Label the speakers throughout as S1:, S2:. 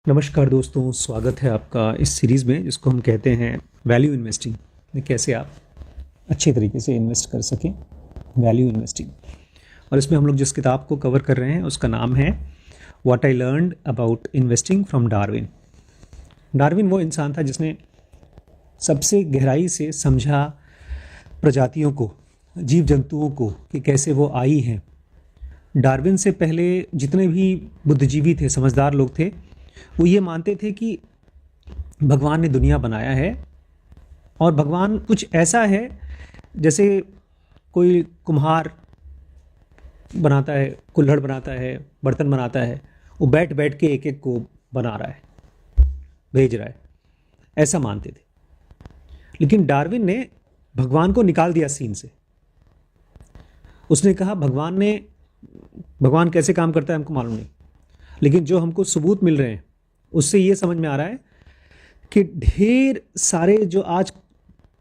S1: नमस्कार दोस्तों, स्वागत है आपका इस सीरीज़ में जिसको हम कहते हैं वैल्यू इन्वेस्टिंग। कैसे आप अच्छे तरीके से इन्वेस्ट कर सकें, वैल्यू इन्वेस्टिंग। और इसमें हम लोग जिस किताब को कवर कर रहे हैं उसका नाम है what I learned about investing from Darwin. Darwin वो इंसान था जिसने सबसे गहराई से समझा प्रजातियों को, जीव जंतुओं को, कि कैसे वो आई हैं। डार्विन से पहले जितने भी बुद्धिजीवी थे, समझदार लोग थे, वो ये मानते थे कि भगवान ने दुनिया बनाया है और भगवान कुछ ऐसा है जैसे कोई कुम्हार बनाता है, कुल्हड़ बनाता है, बर्तन बनाता है, वो बैठ बैठ के एक एक को बना रहा है, भेज रहा है, ऐसा मानते थे। लेकिन डार्विन ने भगवान को निकाल दिया सीन से। उसने कहा भगवान कैसे काम करता है हमको मालूम नहीं, लेकिन जो हमको सबूत मिल रहे हैं उससे ये समझ में आ रहा है कि ढेर सारे जो आज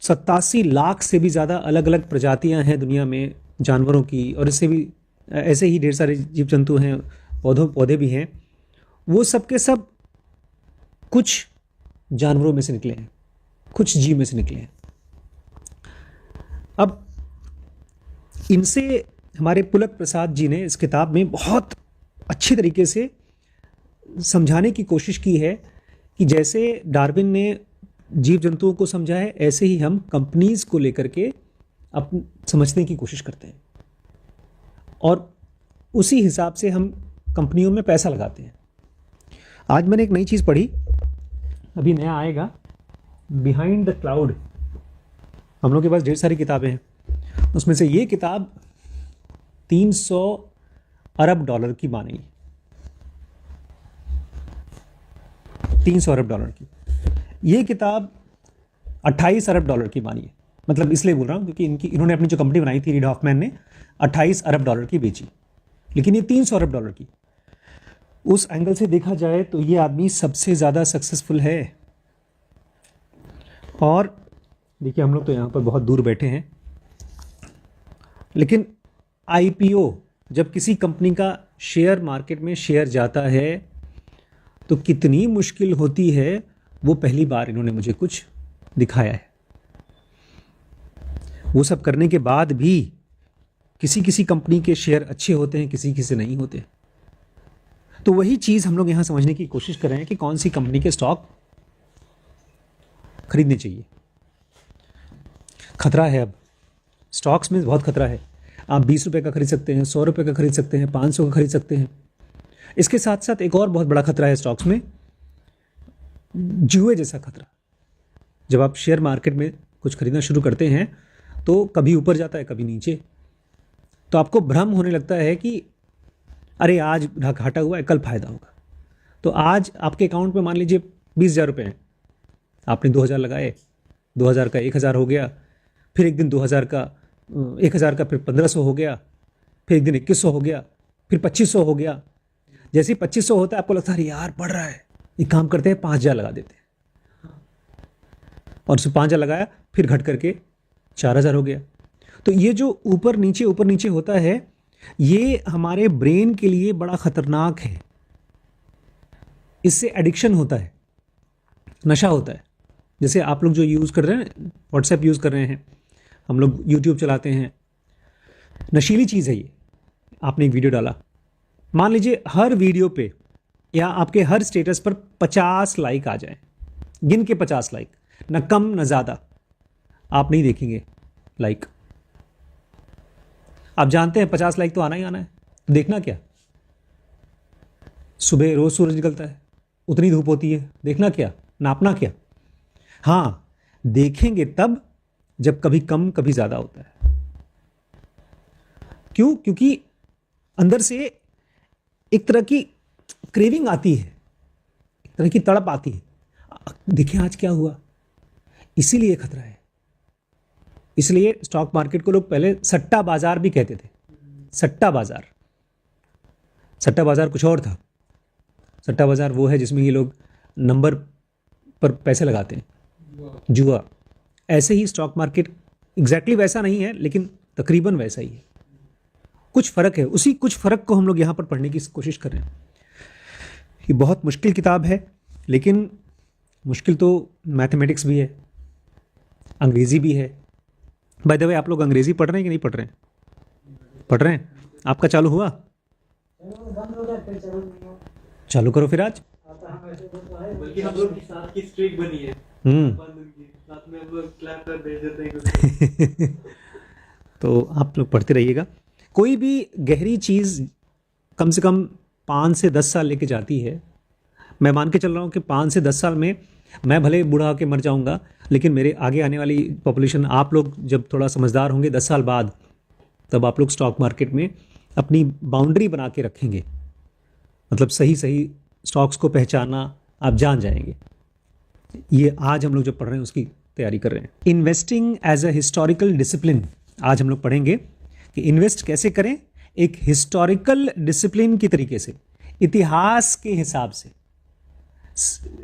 S1: 87 लाख से भी ज़्यादा अलग अलग प्रजातियां हैं दुनिया में जानवरों की, और इससे भी ऐसे ही ढेर सारे जीव जंतु हैं, पौधे भी हैं, वो सब के सब कुछ जानवरों में से निकले हैं, कुछ जीव में से निकले हैं। अब इनसे हमारे पुलक प्रसाद जी ने इस किताब में बहुत अच्छी तरीके से समझाने की कोशिश की है कि जैसे डार्विन ने जीव जंतुओं को समझा है, ऐसे ही हम कंपनीज को लेकर के समझने की कोशिश करते हैं और उसी हिसाब से हम कंपनियों में पैसा लगाते हैं। आज मैंने एक नई चीज़ पढ़ी, अभी नया आएगा, बिहाइंड द क्लाउड। हम लोग के पास ढेर सारी किताबें हैं, उसमें से ये किताब 300 अरब डॉलर की मानी, 300 अरब डॉलर की। ये किताब 28 अरब डॉलर की मानी है। मतलब इसलिए बोल रहा हूँ क्योंकि इन्होंने अपनी जो कंपनी बनाई थी, रीड हॉफमैन ने 28 अरब डॉलर की बेची, लेकिन ये 300 अरब डॉलर की। उस एंगल से देखा जाए तो ये आदमी सबसे ज़्यादा सक्सेसफुल है। और देखिए, हम लोग तो यहाँ पर बहुत दूर बैठे हैं, लेकिन आईपीओ, जब किसी कंपनी का शेयर मार्केट में शेयर जाता है तो कितनी मुश्किल होती है, वो पहली बार इन्होंने मुझे कुछ दिखाया है। वो सब करने के बाद भी किसी किसी कंपनी के शेयर अच्छे होते हैं, किसी किसी नहीं होते। तो वही चीज़ हम लोग यहाँ समझने की कोशिश कर रहे हैं कि कौन सी कंपनी के स्टॉक खरीदने चाहिए। खतरा है, अब स्टॉक्स में बहुत खतरा है। आप 20 रुपये का खरीद सकते हैं, 100 रुपये का खरीद सकते हैं, 500 का खरीद सकते हैं। इसके साथ साथ एक और बहुत बड़ा खतरा है स्टॉक्स में, जुए जैसा खतरा। जब आप शेयर मार्केट में कुछ खरीदना शुरू करते हैं तो कभी ऊपर जाता है, कभी नीचे, तो आपको भ्रम होने लगता है कि अरे आज घाटा हुआ है, कल फायदा होगा। तो आज आपके अकाउंट में मान लीजिए 20,000 रुपये हैं, आपने 2,000 लगाए, 2,000 का 1,000 हो गया, फिर एक दिन 2,000 का 1,000 का फिर 1,500 हो गया, फिर एक दिन 2,100 हो गया, फिर 2,500 हो गया। जैसे ही 2,500 होता है आपको लगता है यार बढ़ रहा है, एक काम करते हैं 5,000 लगा देते हैं, और उसमें 5,000 लगाया, फिर घट करके 4,000 हो गया। तो ये जो ऊपर नीचे होता है, ये हमारे ब्रेन के लिए बड़ा खतरनाक है। इससे एडिक्शन होता है, नशा होता है। जैसे आप लोग जो यूज़ कर रहे हैं, व्हाट्सएप यूज़ कर रहे हैं, हम लोग यूट्यूब चलाते हैं, नशीली चीज़ है ये। आपने एक वीडियो डाला, मान लीजिए हर वीडियो पे या आपके हर स्टेटस पर 50 लाइक आ जाए, गिन के 50 लाइक, न कम न ज़्यादा, आप नहीं देखेंगे लाइक। आप जानते हैं 50 लाइक तो आना ही आना है, तो देखना क्या? सुबह रोज़ सूरज निकलता है, उतनी धूप होती है, देखना क्या, नापना क्या? हाँ, देखेंगे तब जब कभी कम कभी ज़्यादा होता है। क्यों? क्योंकि अंदर से एक तरह की क्रेविंग आती है, एक तरह की तड़प आती है, देखिए आज क्या हुआ। इसीलिए खतरा है। इसलिए स्टॉक मार्केट को लोग पहले सट्टा बाजार भी कहते थे। सट्टा बाजार कुछ और था। सट्टा बाजार वो है जिसमें ये लोग नंबर पर पैसे लगाते हैं, जुआ। ऐसे ही स्टॉक मार्केट एग्जैक्टली वैसा नहीं है, लेकिन तकरीबन वैसा ही है। कुछ फ़र्क है, उसी कुछ फ़र्क को हम लोग यहाँ पर पढ़ने की कोशिश कर रहे हैं। ये बहुत मुश्किल किताब है, लेकिन मुश्किल तो मैथमेटिक्स भी है, अंग्रेज़ी भी है। बाय द वे, आप लोग अंग्रेज़ी पढ़ रहे हैं कि नहीं पढ़ रहे हैं? पढ़ रहे हैं। आपका चालू हुआ? चालू करो फिर आज।
S2: बल्कि हम लोग की साथ की स्ट्रीक बनी है, साथ में हम लोग क्लैप कर भेज देते हैं
S1: तो आप लोग पढ़ते रहिएगा। कोई भी गहरी चीज़ कम से कम 5 से 10 साल लेके जाती है। मैं मान के चल रहा हूँ कि 5 से 10 साल में मैं भले बूढ़ा होकर मर जाऊँगा, लेकिन मेरे आगे आने वाली पॉपुलेशन, आप लोग जब थोड़ा समझदार होंगे 10 साल बाद, तब आप लोग स्टॉक मार्केट में अपनी बाउंड्री बना के रखेंगे। मतलब सही सही स्टॉक्स को पहचानना आप जान जाएंगे। ये आज हम लोग जो पढ़ रहे हैं उसकी तैयारी कर रहे हैं। Investing as a historical discipline, आज हम लोग पढ़ेंगे कि इन्वेस्ट कैसे करें एक हिस्टोरिकल डिसिप्लिन की तरीके से, इतिहास के हिसाब से,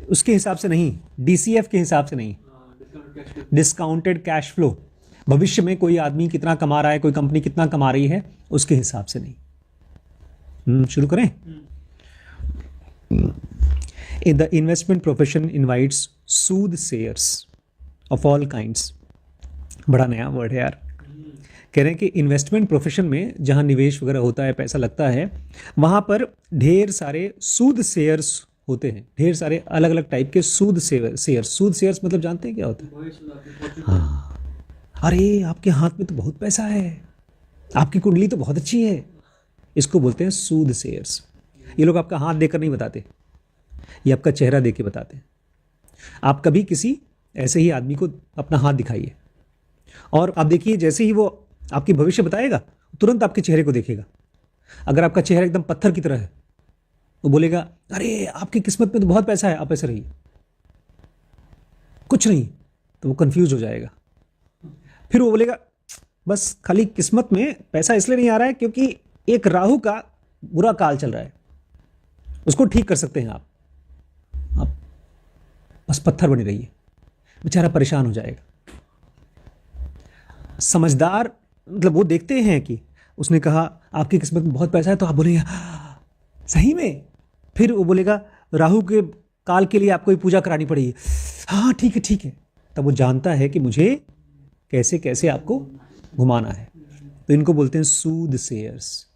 S1: उसके हिसाब से नहीं, डीसीएफ के हिसाब से नहीं, डिस्काउंटेड कैश फ्लो, भविष्य में कोई आदमी कितना कमा रहा है, कोई कंपनी कितना कमा रही है, उसके हिसाब से नहीं। शुरू करें। The investment profession invites soothsayers of all kinds। बड़ा नया वर्ड है यार। कह रहे हैं कि इन्वेस्टमेंट प्रोफेशन में जहां निवेश वगैरह होता है, पैसा लगता है, वहां पर ढेर सारे सूदसेयर्स होते हैं, ढेर सारे अलग अलग टाइप के सूदसेयर्स। सूदसेयर्स मतलब जानते हैं क्या होता है? हाँ, अरे आपके हाथ में तो बहुत पैसा है, आपकी कुंडली तो बहुत अच्छी है, इसको बोलते हैं सूदसेयर्स। ये लोग आपका हाथ देकर नहीं बताते, ये आपका चेहरा देके बताते हैं। आप कभी किसी ऐसे ही आदमी को अपना हाथ दिखाइए और आप देखिए, जैसे ही वो आपकी भविष्य बताएगा, तुरंत आपके चेहरे को देखेगा। अगर आपका चेहरा एकदम पत्थर की तरह है, वो बोलेगा अरे आपकी किस्मत में तो बहुत पैसा है, आप ऐसे रहिए, कुछ नहीं, तो वो कंफ्यूज हो जाएगा। फिर वो बोलेगा बस खाली किस्मत में पैसा इसलिए नहीं आ रहा है क्योंकि एक राहु का बुरा काल चल रहा है, उसको ठीक कर सकते हैं आप बस पत्थर बनी रहिए। बेचारा परेशान हो जाएगा। समझदार मतलब वो देखते हैं कि उसने कहा आपकी किस्मत में बहुत पैसा है, तो आप बोलेंगे सही में। फिर वो बोलेगा राहु के काल के लिए आपको ये पूजा करानी पड़ेगी, हाँ ठीक है ठीक है। तब वो जानता है कि मुझे कैसे कैसे आपको घुमाना है। तो इनको बोलते हैं सूदसेयर्स,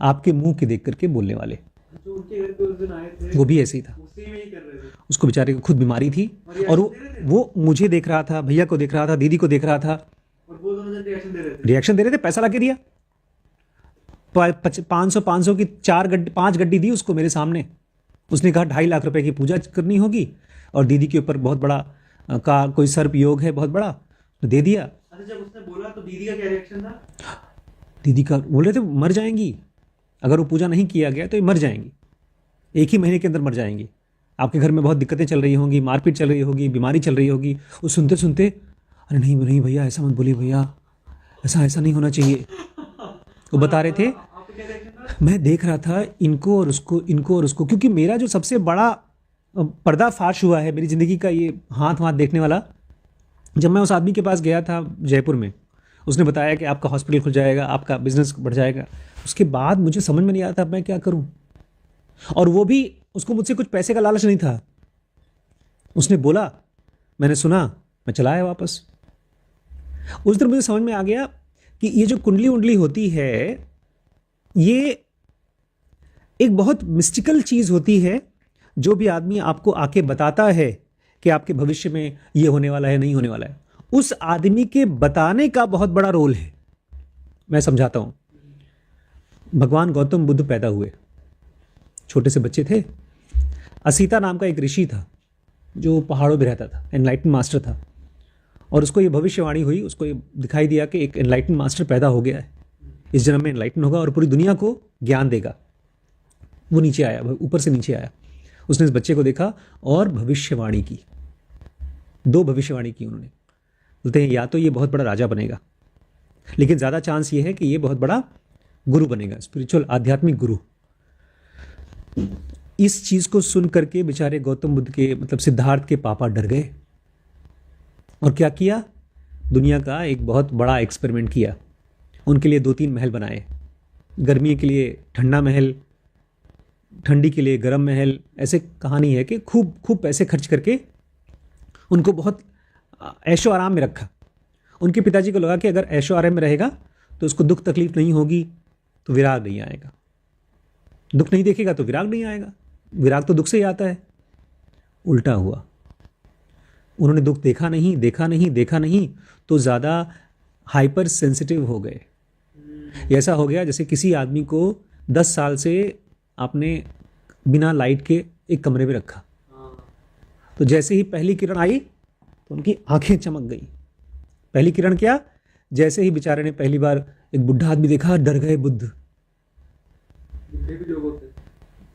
S1: आपके मुंह के देख करके बोलने वाले।
S2: जो उनके घर पे उस दिन आए थे,
S1: वो भी ऐसे ही था,
S2: उसी में ही कर रहे थे।
S1: उसको बेचारे को खुद बीमारी थी और वो मुझे देख रहा था, भैया को देख रहा था, दीदी को देख रहा था,
S2: और वो दोनों जन
S1: रिएक्शन दे रहे थे। पैसा लाके दिया, 500 की 5 गड्डी दी उसको मेरे सामने। उसने कहा 2.5 लाख रुपए की पूजा करनी होगी और दीदी के ऊपर बहुत बड़ा का कोई सर्प योग है बहुत बड़ा, तो दे दिया।
S2: अच्छा, जब उसने बोला तो दीदी का क्या रिएक्शन था?
S1: दीदी का बोल रहे थे मर जाएंगी, अगर वो पूजा नहीं किया गया तो ये मर जाएंगी, 1 ही महीने के अंदर मर जाएंगी। आपके घर में बहुत दिक्कतें चल रही होंगी, मारपीट चल रही होगी, बीमारी चल रही होगी। वो सुनते सुनते अरे नहीं नहीं भैया, ऐसा मत बोलिए भैया, ऐसा नहीं होना चाहिए। वो बता रहे थे, मैं देख रहा था इनको और उसको, क्योंकि मेरा जो सबसे बड़ा पर्दाफाश हुआ है मेरी ज़िंदगी का, ये हाथ देखने वाला, जब मैं उस आदमी के पास गया था जयपुर में, उसने बताया कि आपका हॉस्पिटल खुल जाएगा, आपका बिजनेस बढ़ जाएगा। उसके बाद मुझे समझ में नहीं आता मैं क्या करूं। और वो भी, उसको मुझसे कुछ पैसे का लालच नहीं था। उसने बोला, मैंने सुना, मैं चला आया वापस। उस दिन मुझे समझ में आ गया कि ये जो कुंडली उंडली होती है, ये एक बहुत मिस्टिकल चीज़ होती है। जो भी आदमी आपको आके बताता है कि आपके भविष्य में ये होने वाला है, नहीं होने वाला है, उस आदमी के बताने का बहुत बड़ा रोल है। मैं समझाता हूं। भगवान गौतम बुद्ध पैदा हुए, छोटे से बच्चे थे। असीता नाम का एक ऋषि था जो पहाड़ों में रहता था, एनलाइटन मास्टर था। और उसको ये भविष्यवाणी हुई, उसको ये दिखाई दिया कि एक एनलाइटन मास्टर पैदा हो गया है, इस जन्म में एनलाइटन होगा और पूरी दुनिया को ज्ञान देगा। वो नीचे आया, ऊपर से नीचे आया। उसने इस बच्चे को देखा और भविष्यवाणी की, 2 भविष्यवाणी की उन्होंने। बोलते हैं या तो ये बहुत बड़ा राजा बनेगा, लेकिन ज़्यादा चांस ये है कि ये बहुत बड़ा गुरु बनेगा, स्पिरिचुअल आध्यात्मिक गुरु। इस चीज़ को सुन करके बेचारे गौतम बुद्ध के मतलब सिद्धार्थ के पापा डर गए और क्या किया, दुनिया का एक बहुत बड़ा एक्सपेरिमेंट किया। उनके लिए 2-3 महल बनाए, गर्मी के लिए ठंडा महल, ठंडी के लिए गर्म महल, ऐसे कहानी है कि खूब खूब पैसे खर्च करके उनको बहुत ऐशो आराम में रखा। उनके पिताजी को लगा कि अगर ऐशो आराम में रहेगा तो उसको दुख तकलीफ नहीं होगी, तो विराग नहीं आएगा। दुख नहीं देखेगा तो विराग नहीं आएगा, विराग तो दुख से ही आता है। उल्टा हुआ, उन्होंने दुख देखा नहीं देखा नहीं देखा नहीं, तो ज़्यादा हाइपर सेंसिटिव हो गए। ऐसा हो गया जैसे किसी आदमी को 10 साल से आपने बिना लाइट के एक कमरे में रखा, तो जैसे ही पहली किरण आई तो उनकी आंखें चमक गई। पहली किरण क्या, जैसे ही बेचारे ने पहली बार एक बुढ़ा आदमी देखा, डर गए बुद्ध।
S2: बुढ़े भी लोग होते हैं।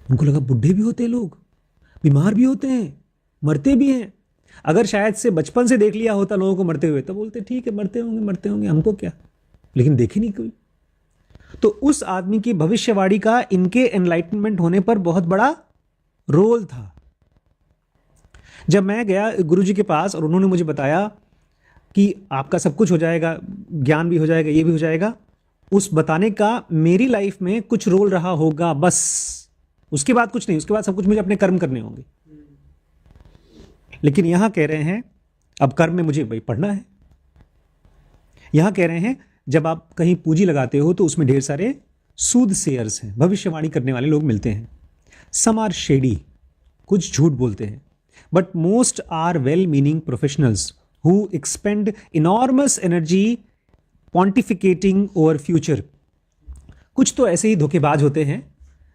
S1: उनको लगा बुढ़े भी होते हैं लोग, बीमार भी होते हैं, मरते भी हैं। अगर शायद से बचपन से देख लिया होता लोगों को मरते हुए तो बोलते ठीक है मरते होंगे हमको क्या, लेकिन देखे नहीं कोई। तो उस आदमी की भविष्यवाणी का इनके एनलाइटनमेंट होने पर बहुत बड़ा रोल था। जब मैं गया गुरुजी के पास और उन्होंने मुझे बताया कि आपका सब कुछ हो जाएगा, ज्ञान भी हो जाएगा, ये भी हो जाएगा, उस बताने का मेरी लाइफ में कुछ रोल रहा होगा बस, उसके बाद कुछ नहीं। उसके बाद सब कुछ मुझे अपने कर्म करने होंगे। लेकिन यहां कह रहे हैं अब कर्म में मुझे भाई पढ़ना है। यहां कह रहे हैं जब आप कहीं पूंजी लगाते हो तो उसमें ढेर सारे सूद शेयर्स हैं, भविष्यवाणी करने वाले लोग मिलते हैं। सम आर शेडी, कुछ झूठ बोलते हैं, but most are well meaning professionals who expend enormous energy pontificating over future. कुछ तो ऐसे ही धोखेबाज होते हैं,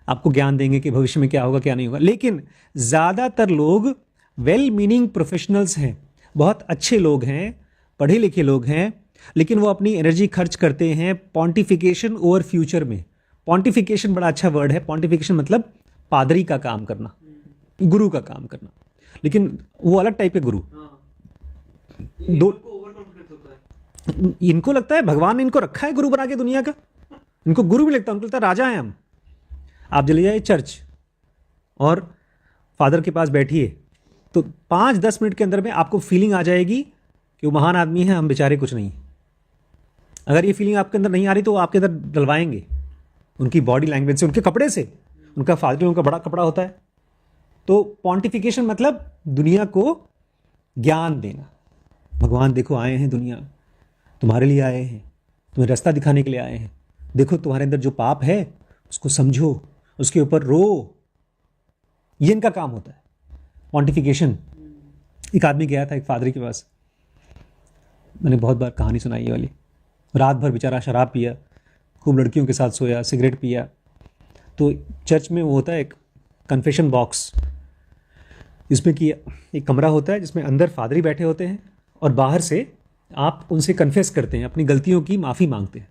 S1: आपको ज्ञान देंगे कि भविष्य में क्या होगा क्या नहीं होगा, लेकिन ज़्यादातर लोग वेल मीनिंग प्रोफेशनल्स हैं, बहुत अच्छे लोग हैं, पढ़े लिखे लोग हैं, लेकिन वो अपनी एनर्जी खर्च करते हैं पॉन्टिफिकेशन ओवर फ्यूचर में। पॉन्टिफिकेशन बड़ा अच्छा वर्ड है। पॉन्टिफिकेशन मतलब पादरी का काम करना, गुरु का काम करना, लेकिन वो अलग टाइप के गुरु। दो इनको लगता है भगवान ने इनको रखा है गुरु बना के दुनिया का, इनको गुरु भी लगता है, उनको लगता है राजा हैं हम। आप चले जाइए चर्च और फादर के पास बैठिए तो 5-10 मिनट के अंदर में आपको फीलिंग आ जाएगी कि वो महान आदमी है, हम बेचारे कुछ नहीं। अगर ये फीलिंग आपके अंदर नहीं आ रही तो वो आपके अंदर डलवाएंगे उनकी बॉडी लैंग्वेज से, उनके कपड़े से। उनका फादर उनका बड़ा कपड़ा होता है। तो पॉन्टिफिकेशन मतलब दुनिया को ज्ञान देना। भगवान देखो आए हैं, दुनिया तुम्हारे लिए आए हैं, तुम्हें रास्ता दिखाने के लिए आए हैं। देखो तुम्हारे अंदर जो पाप है उसको समझो, उसके ऊपर रो। ये इनका काम होता है पॉन्टिफिकेशन। एक आदमी गया था एक फादरी के पास, मैंने बहुत बार कहानी सुनाई ये वाली। रात भर बेचारा शराब पिया, खूब लड़कियों के साथ सोया, सिगरेट पिया। तो चर्च में वो होता है एक कन्फेशन बॉक्स, जिसमें कि एक कमरा होता है जिसमें अंदर फादरी बैठे होते हैं और बाहर से आप उनसे कन्फेस करते हैं, अपनी गलतियों की माफ़ी मांगते हैं।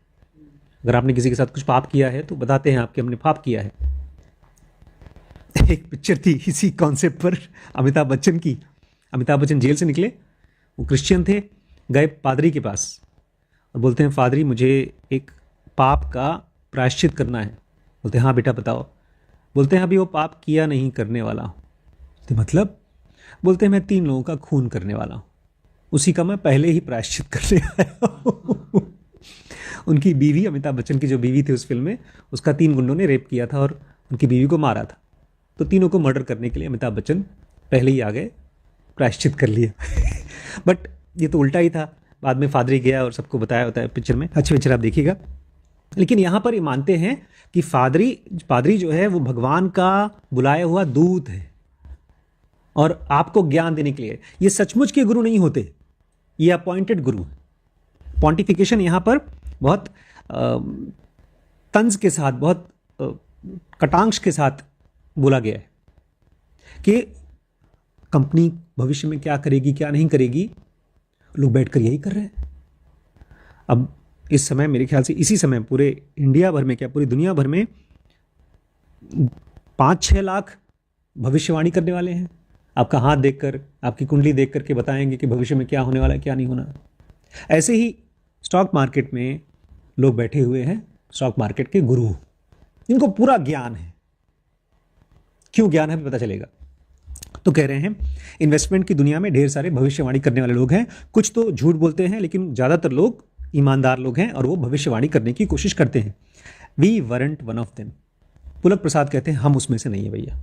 S1: अगर आपने किसी के साथ कुछ पाप किया है तो बताते हैं आपके हमने पाप किया है। एक पिक्चर थी इसी कॉन्सेप्ट पर अमिताभ बच्चन की। अमिताभ बच्चन जेल से निकले, वो क्रिश्चियन थे, गए पादरी के पास और बोलते हैं फादरी मुझे एक पाप का प्रायश्चित करना है। बोलते हैं हाँ बेटा बताओ। बोलते हैं अभी वो पाप किया नहीं करने वाला हूँ। तो मतलब बोलते हैं मैं 3 लोगों का खून करने वाला हूँ, उसी का मैं पहले ही प्रायश्चित करने आया हूँ। उनकी बीवी, अमिताभ बच्चन की जो बीवी थी उस फिल्म में, उसका 3 गुंडों ने रेप किया था और उनकी बीवी को मारा था। तो तीनों को मर्डर करने के लिए अमिताभ बच्चन पहले ही आ गए, प्रायश्चित कर लिया। बट ये तो उल्टा ही था। बाद में फादरी गया और सबको बताया होता है पिक्चर में, अच्छे पिक्चर आप देखिएगा। लेकिन यहाँ पर ये मानते हैं कि पादरी जो है वो भगवान का बुलाया हुआ दूत है और आपको ज्ञान देने के लिए। ये सचमुच के गुरु नहीं होते, ये अपॉइंटेड गुरु। पॉन्टिफिकेशन यहाँ पर बहुत तंज के साथ, बहुत कटांश के साथ बोला गया है कि कंपनी भविष्य में क्या करेगी क्या नहीं करेगी, लोग बैठकर यही कर रहे हैं। अब इस समय मेरे ख्याल से इसी समय पूरे इंडिया भर में, क्या पूरी दुनिया भर में 5-6 लाख भविष्यवाणी करने वाले हैं। आपका हाथ देखकर, आपकी कुंडली देख करके बताएंगे कि भविष्य में क्या होने वाला है क्या नहीं होना। ऐसे ही स्टॉक मार्केट में लोग बैठे हुए हैं, स्टॉक मार्केट के गुरु, इनको पूरा ज्ञान है। क्यों ज्ञान है भी पता चलेगा। तो कह रहे हैं इन्वेस्टमेंट की दुनिया में ढेर सारे भविष्यवाणी करने वाले लोग हैं। कुछ तो झूठ बोलते हैं लेकिन ज़्यादातर लोग ईमानदार लोग हैं और वो भविष्यवाणी करने की कोशिश करते हैं। We weren't one of them. Pulak Prasad कहते हैं हम उसमें से नहीं है भैया।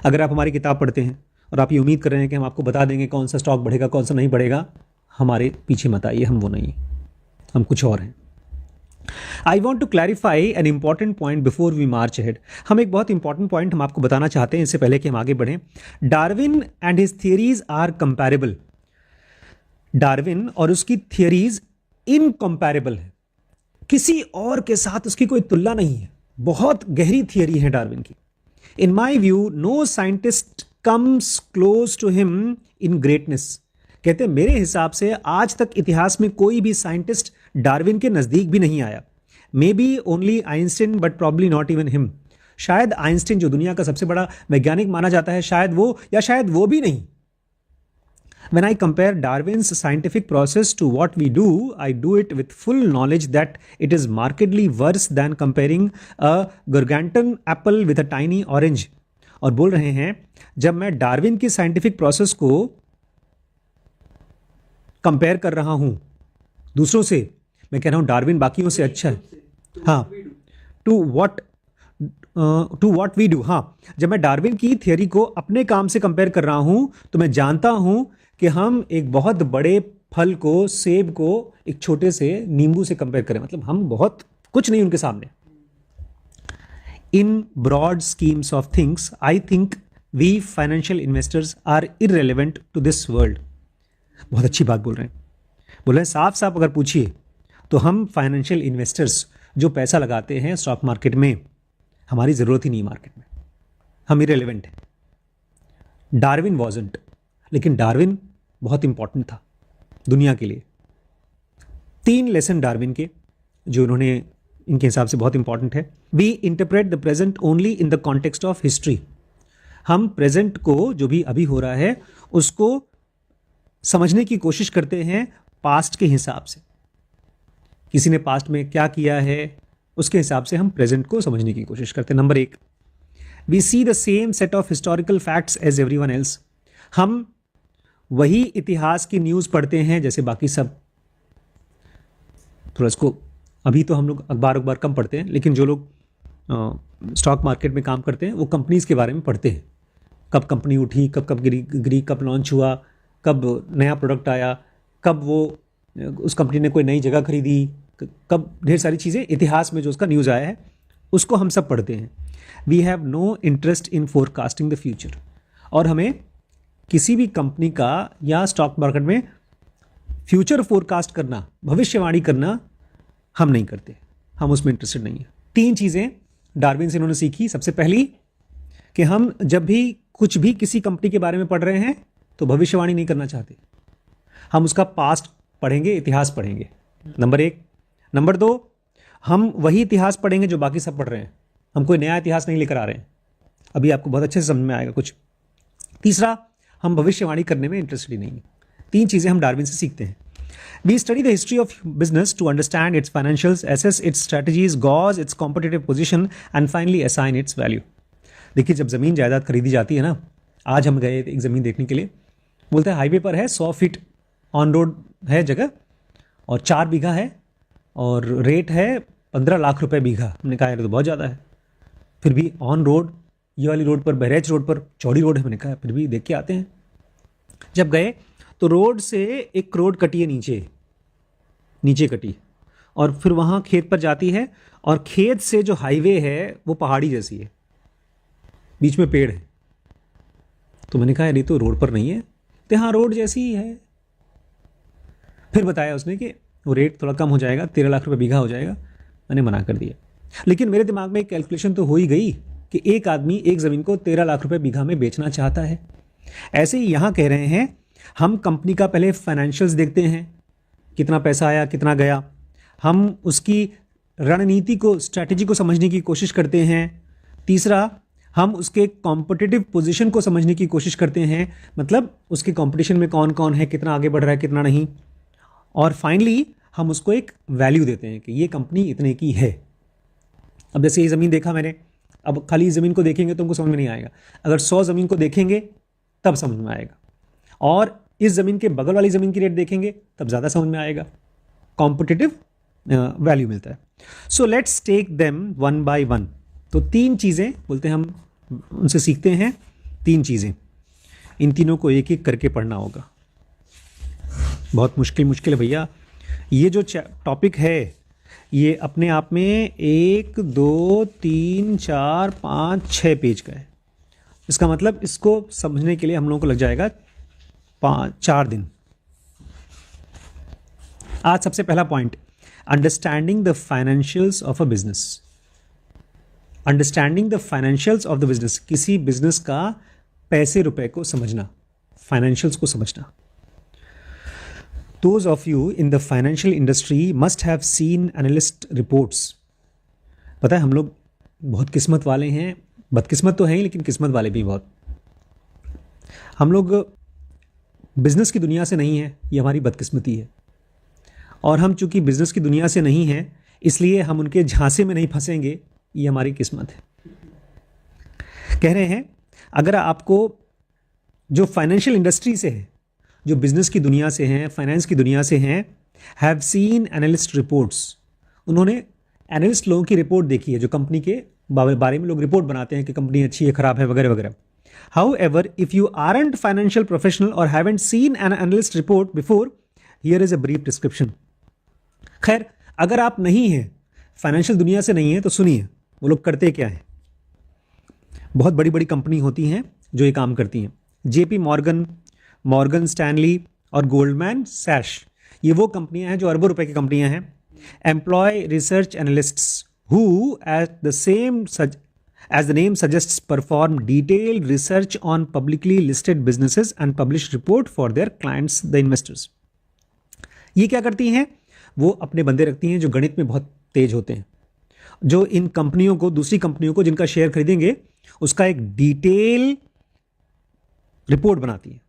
S1: अगर आप हमारी किताब पढ़ते हैं और आप ये उम्मीद कर रहे हैं कि हम आपको बता देंगे कौन सा स्टॉक बढ़ेगा कौन सा नहीं बढ़ेगा, हमारे पीछे मत आइए, हम वो नहीं हैं, हम कुछ और हैं। I want to clarify an important point before we march ahead. हम एक बहुत इंपॉर्टेंट पॉइंट हम आपको बताना चाहते हैं इससे पहले कि हम आगे बढ़ें। Darwin and his theories are comparable. Darwin और उसकी थियरीज इनकंपैरेबल है, किसी और के साथ उसकी कोई तुलना नहीं है। बहुत गहरी थियरी है डार्विन की। In my view no scientist comes close to him in greatness. कहते हैं मेरे हिसाब से आज तक इतिहास में कोई भी साइंटिस्ट डार्विन के नजदीक भी नहीं आया। May be only Einstein but probably not even him. शायद आइंस्टीन जो दुनिया का सबसे बड़ा वैज्ञानिक माना जाता है, शायद वो, या शायद वो भी नहीं। When I compare Darwin's scientific process to what we do, I do it with full knowledge that it is markedly worse than comparing a gargantuan apple with a tiny orange. और बोल रहे हैं जब मैं डार्विन की scientific process को compare कर रहा हूं दूसरों से, मैं कह रहा हूं डार्विन बाकियों से अच्छा है। हाँ, टू व्हाट वी डू। हाँ, जब मैं डार्विन की थियरी को अपने काम से कंपेयर कर रहा हूं तो मैं जानता हूं कि हम एक बहुत बड़े फल को, सेब को एक छोटे से नींबू से कंपेयर करें, मतलब हम बहुत कुछ नहीं उनके सामने। In broad schemes of things I think we financial investors are irrelevant to this world. बहुत अच्छी बात बोल रहे हैं। बोल रहे हैं साफ साफ अगर पूछिए तो हम फाइनेंशियल इन्वेस्टर्स जो पैसा लगाते हैं स्टॉक मार्केट में, हमारी ज़रूरत ही नहीं मार्केट में, हम इररेलेवेंट हैं। डार्विन वॉजंट, लेकिन डार्विन बहुत इंपॉर्टेंट था दुनिया के लिए। 3 लेसन डार्विन के जो उन्होंने इनके हिसाब से बहुत इंपॉर्टेंट है। We interpret the present only in the context of history. हम प्रेजेंट को, जो भी अभी हो रहा है, उसको समझने की कोशिश करते हैं पास्ट के हिसाब से। किसी ने पास्ट में क्या किया है उसके हिसाब से हम प्रेजेंट को समझने की कोशिश करते हैं। Number 1, we see the same set of historical facts as everyone else. हम वही इतिहास की न्यूज़ पढ़ते हैं जैसे बाकी सब। थोड़ा इसको, अभी तो हम लोग अखबार कम पढ़ते हैं, लेकिन जो लोग स्टॉक मार्केट में काम करते हैं वो कंपनीज़ के बारे में पढ़ते हैं। कब कंपनी उठी, कब गिरी, कब लॉन्च हुआ, कब नया प्रोडक्ट आया, कब वो उस कंपनी ने कोई नई जगह खरीदी, कब ढेर सारी चीज़ें इतिहास में जो उसका न्यूज़ आया है उसको हम सब पढ़ते हैं। We have no interest in forecasting the future. और हमें किसी भी कंपनी का या स्टॉक मार्केट में फ्यूचर फोरकास्ट करना, भविष्यवाणी करना हम नहीं करते, हम उसमें इंटरेस्टेड नहीं है। 3 चीज़ें डार्विन से इन्होंने सीखी। सबसे पहली कि हम जब भी कुछ भी किसी कंपनी के बारे में पढ़ रहे हैं तो भविष्यवाणी नहीं करना चाहते, हम उसका पास्ट पढ़ेंगे, इतिहास पढ़ेंगे। नंबर 1। नंबर 2, हम वही इतिहास पढ़ेंगे जो बाकी सब पढ़ रहे हैं, हम कोई नया इतिहास नहीं लेकर आ रहे हैं। अभी आपको बहुत अच्छे से समझ में आएगा कुछ। तीसरा, हम भविष्यवाणी करने में इंटरेस्टेड ही नहीं है। 3 चीज़ें हम डार्विन से सीखते हैं। We study the history of business to understand its financials, assess its strategies, gauge its competitive position and finally assign its value. देखिए, जब ज़मीन जायदाद खरीदी जाती है ना, आज हम गए एक ज़मीन देखने के लिए, बोलते हैं हाईवे पर है, 100 फीट ऑन रोड है जगह और 4 बीघा है और रेट है 15 लाख रुपए बीघा। हमने कहा यार तो बहुत ज़्यादा है, फिर भी ऑन रोड, ये वाली रोड पर, बहराइच रोड पर, चौड़ी रोड है। मैंने कहा फिर भी देख के आते हैं। जब गए तो रोड से 1 करोड़ कटी है, नीचे कटी, और फिर वहाँ खेत पर जाती है और खेत से जो हाईवे है वो पहाड़ी जैसी है, बीच में पेड़ है। तो मैंने कहा यार ये तो रोड पर नहीं है। तो हाँ, रोड जैसी ही है। फिर बताया उसने कि वो रेट थोड़ा कम हो जाएगा, 13 लाख रुपए बीघा हो जाएगा। मैंने मना कर दिया, लेकिन मेरे दिमाग में एक कैलकुलेशन तो हो ही गई कि एक आदमी एक ज़मीन को 13 लाख रुपए बीघा में बेचना चाहता है। ऐसे ही यहाँ कह रहे हैं, हम कंपनी का पहले फाइनेंशियल्स देखते हैं, कितना पैसा आया, कितना गया। हम उसकी रणनीति को, स्ट्रैटेजी को समझने की कोशिश करते हैं। तीसरा, हम उसके कॉम्पिटिटिव पोजीशन को समझने की कोशिश करते हैं, मतलब उसके कंपटीशन में कौन कौन है, कितना आगे बढ़ रहा है, कितना नहीं। और फाइनली हम उसको एक वैल्यू देते हैं कि ये कंपनी इतने की है। अब जैसे ये ज़मीन देखा मैंने, अब खाली ज़मीन को देखेंगे तो हमको समझ में नहीं आएगा। अगर 100 ज़मीन को देखेंगे तब समझ में आएगा, और इस ज़मीन के बगल वाली ज़मीन की रेट देखेंगे तब ज़्यादा समझ में आएगा। कॉम्पिटिटिव वैल्यू मिलता है। So let's take them one by one. तो 3 चीज़ें बोलते हैं हम उनसे सीखते हैं, 3 चीज़ें, इन तीनों को एक एक करके पढ़ना होगा। बहुत मुश्किल है भैया। ये जो टॉपिक है ये अपने आप में 1 2 3 4 5 6 पेज का है। इसका मतलब इसको समझने के लिए हम लोगों को लग जाएगा 4 दिन। आज सबसे पहला point, understanding the financials of a business. Understanding the financials of the business, किसी बिजनेस का पैसे रुपए को समझना, फाइनेंशियल्स को समझना। Those of you in the financial industry must have seen analyst reports. पता है हम लोग बहुत किस्मत वाले हैं, बदकिस्मत तो हैं लेकिन किस्मत वाले भी बहुत। हम लोग बिजनेस की दुनिया से नहीं हैं, ये हमारी बदकिस्मती है। और हम चूंकि बिजनेस की दुनिया से नहीं हैं इसलिए हम उनके झांसे में नहीं फंसेंगे, ये हमारी किस्मत है। कह रहे हैं अगर आपको जो फाइनेंशियल इंडस्ट्री से है, जो बिजनेस की दुनिया से हैं, फाइनेंस की दुनिया से हैं, हैव सीन एनालिस्ट रिपोर्ट्स, उन्होंने एनालिस्ट लोगों की रिपोर्ट देखी है, जो कंपनी के बारे में लोग रिपोर्ट बनाते हैं कि कंपनी अच्छी है, खराब है, वगैरह वगैरह। However if you aren't financial professional और haven't seen an analyst report before, here is a brief description. खैर, अगर आप नहीं हैं, फाइनेंशियल दुनिया से नहीं है, तो सुनिए वो लोग करते क्या है। बहुत बड़ी बड़ी कंपनी होती हैं जो ये काम करती हैं। जेपी मॉर्गन, मॉर्गन स्टैनली और गोल्डमैन सैश, ये वो कंपनियां हैं जो अरबों रुपए की कंपनियां हैं। Employ research analysts who at the same as the name suggests perform detailed research on publicly listed businesses and publish report for their clients the investors। ये क्या करती हैं? वो अपने बंदे रखती हैं जो गणित में बहुत तेज होते हैं, जो इन कंपनियों को, दूसरी कंपनियों को जिनका शेयर खरीदेंगे उसका एक डिटेल रिपोर्ट बनाती है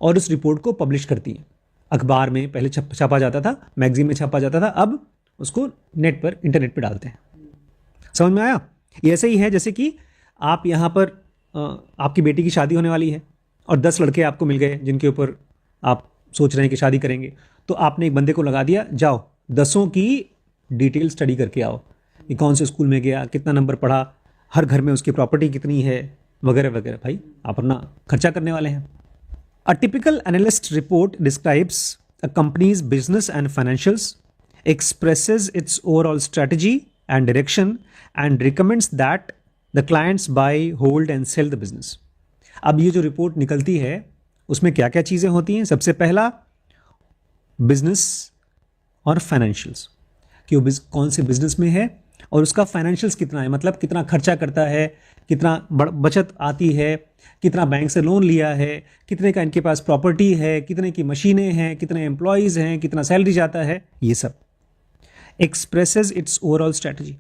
S1: और उस रिपोर्ट को पब्लिश करती है। अखबार में पहले छापा जाता था, मैगजीन में छापा जाता था, अब उसको नेट पर, इंटरनेट पर डालते हैं। समझ में आया? ये ऐसे ही है जैसे कि आप यहाँ पर आपकी बेटी की शादी होने वाली है और 10 लड़के आपको मिल गए जिनके ऊपर आप सोच रहे हैं कि शादी करेंगे, तो आपने एक बंदे को लगा दिया, जाओ 10 की डिटेल स्टडी करके आओ, कि कौन से स्कूल में गया, कितना नंबर पढ़ा, हर घर में उसकी प्रॉपर्टी कितनी है, वगैरह वगैरह। भाई आप अपना खर्चा करने वाले हैं। A typical analyst report describes a company's business and financials, expresses its overall strategy and direction, and recommends that the clients buy, hold and sell the business. अब ये जो रिपोर्ट निकलती है उसमें क्या क्या चीज़ें होती हैं? सबसे पहला बिजनेस और फाइनेंशियल्स, कि वो कौन से बिजनेस में है और उसका फाइनेंशियल्स कितना है, मतलब कितना खर्चा करता है, कितना बचत आती है, कितना बैंक से लोन लिया है, कितने का इनके पास प्रॉपर्टी है, कितने की मशीनें हैं, कितने एम्प्लॉयज़ हैं, कितना सैलरी जाता है, ये सब। एक्सप्रेसेस इट्स ओवरऑल स्ट्रैटेजी,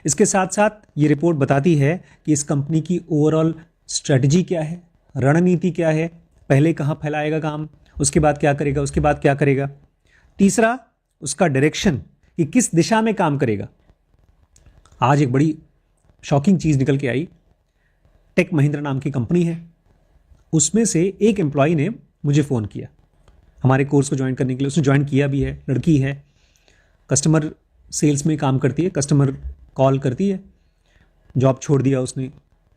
S1: इसके साथ साथ ये रिपोर्ट बताती है कि इस कंपनी की ओवरऑल स्ट्रैटेजी क्या है, रणनीति क्या है, पहले कहाँ फैलाएगा काम, उसके बाद क्या करेगा, उसके बाद क्या करेगा। तीसरा, उसका डायरेक्शन, कि किस दिशा में काम करेगा। आज एक बड़ी शॉकिंग चीज़ निकल के आई, टेक महिंद्रा नाम की कंपनी है, उसमें से एक एम्प्लॉय ने मुझे फ़ोन किया हमारे कोर्स को ज्वाइन करने के लिए। उसने ज्वाइन किया भी है, लड़की है, कस्टमर सेल्स में काम करती है, कस्टमर कॉल करती है। जॉब छोड़ दिया उसने,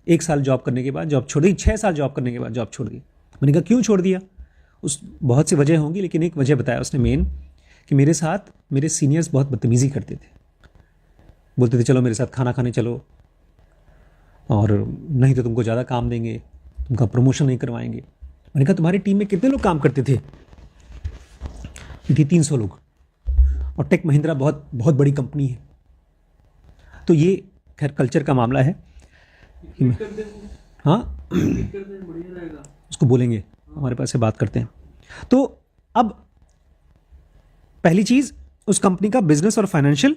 S1: 1 साल जॉब करने के बाद जॉब छोड़ दी, 6 साल जॉब करने के बाद जॉब छोड़ दी। मैंने कहा क्यों छोड़ दिया? उस बहुत सी वजह होंगी, लेकिन एक वजह बताया उसने मेन, कि मेरे साथ मेरे सीनियर्स बहुत बदतमीज़ी करते थे, बोलते थे चलो मेरे साथ खाना खाने चलो, और नहीं तो तुमको ज़्यादा काम देंगे, तुमका प्रमोशन नहीं करवाएंगे। मैंने कहा तुम्हारी टीम में कितने लोग काम करते थे? थी 300 लोग, और टेक महिंद्रा बहुत बहुत बड़ी कंपनी है। तो ये खैर कल्चर का मामला है। हाँ उसको बोलेंगे, हमारे पास से बात करते हैं। तो अब पहली चीज़ उस कंपनी का बिजनेस और फाइनेंशियल,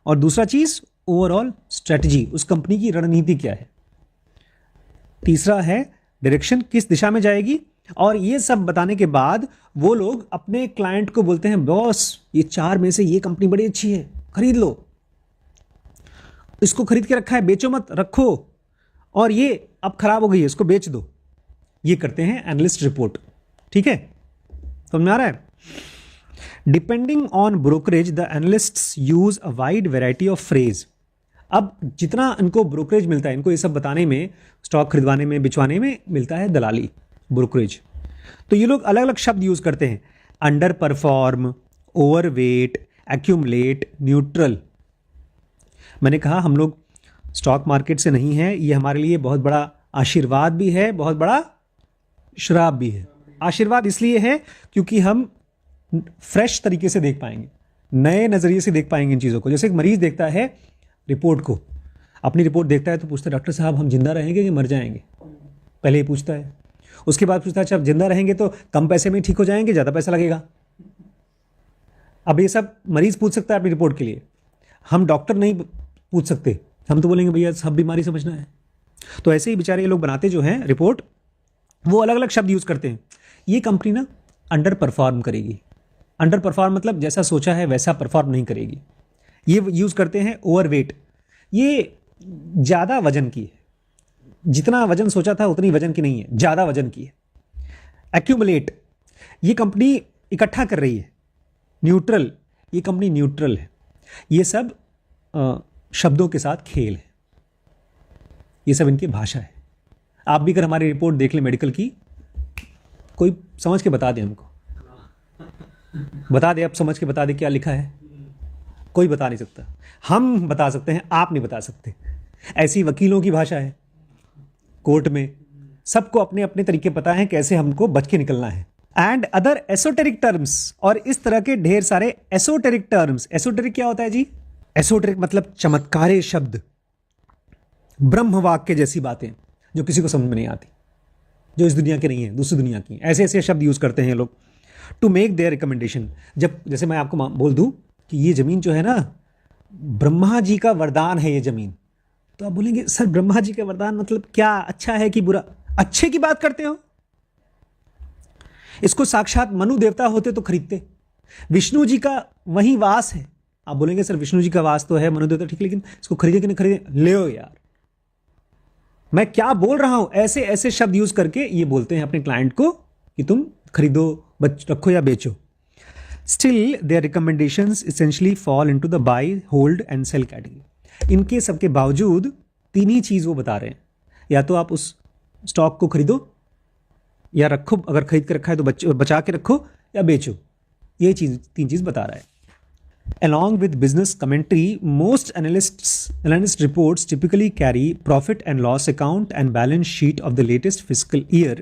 S1: और दूसरा चीज़ ओवरऑल स्ट्रेटजी, उस कंपनी की रणनीति क्या है। तीसरा है डायरेक्शन, किस दिशा में जाएगी। और ये सब बताने के बाद वो लोग अपने क्लाइंट को बोलते हैं बॉस ये 4 में से ये कंपनी बड़ी अच्छी है, खरीद लो, इसको खरीद के रखा है, बेचो मत, रखो, और ये अब खराब हो गई है, इसको बेच दो। ये करते हैं एनालिस्ट रिपोर्ट। ठीक है, समझ में आ रहा है? Depending on brokerage the analysts use a wide variety of phrase. अब जितना इनको ब्रोकरेज मिलता है, इनको ये सब बताने में, स्टॉक खरीदवाने में, बिचवाने में मिलता है दलाली, ब्रोकरेज। तो ये लोग अलग अलग शब्द यूज़ करते हैं, under perform, overweight, accumulate, neutral. मैंने कहा हम लोग स्टॉक मार्केट से नहीं है, ये हमारे लिए बहुत बड़ा आशीर्वाद भी है, बहुत बड़ा श्राप भी है। आशीर्वाद इसलिए है क्योंकि हम फ्रेश तरीके से देख पाएंगे, नए नज़रिए से देख पाएंगे इन चीज़ों को। जैसे एक मरीज देखता है रिपोर्ट को, अपनी रिपोर्ट देखता है तो पूछता है डॉक्टर साहब हम जिंदा रहेंगे कि मर जाएंगे, पहले ही पूछता है। उसके बाद पूछता है अच्छा जिंदा रहेंगे तो कम पैसे में ठीक हो जाएंगे, ज़्यादा पैसा लगेगा। अब ये सब मरीज पूछ सकता है अपनी रिपोर्ट के लिए, हम डॉक्टर नहीं पूछ सकते। हम तो बोलेंगे भैया सब बीमारी समझना है। तो ऐसे ही बेचारे ये लोग बनाते जो हैं रिपोर्ट, वो अलग अलग शब्द यूज़ करते हैं। ये कंपनी ना अंडर परफॉर्म करेगी। अंडर परफॉर्म मतलब जैसा सोचा है वैसा परफॉर्म नहीं करेगी। ये यूज़ करते हैं ओवरवेट, ये ज़्यादा वजन की है, जितना वजन सोचा था उतनी वजन की नहीं है, ज़्यादा वजन की है। एक्यूमुलेट, ये कंपनी इकट्ठा कर रही है। न्यूट्रल, ये कंपनी न्यूट्रल है। ये सब शब्दों के साथ खेल है, ये सब इनकी भाषा है। आप भी अगर हमारी रिपोर्ट देख लें मेडिकल की, कोई समझ के बता दे हमको, बता दे, आप समझ के बता दे क्या लिखा है, कोई बता नहीं सकता। हम बता सकते हैं, आप नहीं बता सकते। ऐसी वकीलों की भाषा है, कोर्ट में सबको अपने अपने तरीके पता है कैसे हमको बच के निकलना है। एंड अदर एसोटेरिक टर्म्स, और इस तरह के ढेर सारे एसोटेरिक टर्म्स। एसोटेरिक क्या होता है जी? एसोटेरिक मतलब चमत्कारे शब्द, ब्रह्म वाक्य जैसी बातें जो किसी को समझ में नहीं आती, जो इस दुनिया के नहीं है, दूसरी दुनिया की। ऐसे ऐसे शब्द यूज करते हैं लोग टू मेक देयर रिकमेंडेशन। जब जैसे मैं आपको बोल दूं कि ये जमीन जो है ना ब्रह्मा जी का वरदान है ये जमीन, तो आप बोलेंगे सर ब्रह्मा जी का वरदान मतलब क्या, अच्छा है कि बुरा? अच्छे की बात करते हो? इसको साक्षात मनु देवता होते तो खरीदते। विष्णु जी का वही वास है। आप बोलेंगे सर विष्णु जी का वास तो है, मनु देवता ठीक, लेकिन इसको खरीदे कि नहीं खरीदे? ले यार, मैं क्या बोल रहा हूं? ऐसे ऐसे शब्द यूज करके ये बोलते हैं अपने क्लाइंट को कि तुम खरीदो, रखो या बेचो। Still their recommendations essentially fall into the buy, hold and sell category. इनके सबके बावजूद तीन ही चीज वो बता रहे हैं, या तो आप उस स्टॉक को खरीदो या रखो, अगर खरीद के रखा है तो बचा के रखो या बेचो। ये तीन चीज बता रहा है। Along with business commentary, most analyst reports typically carry profit and loss account and balance sheet of the latest fiscal year,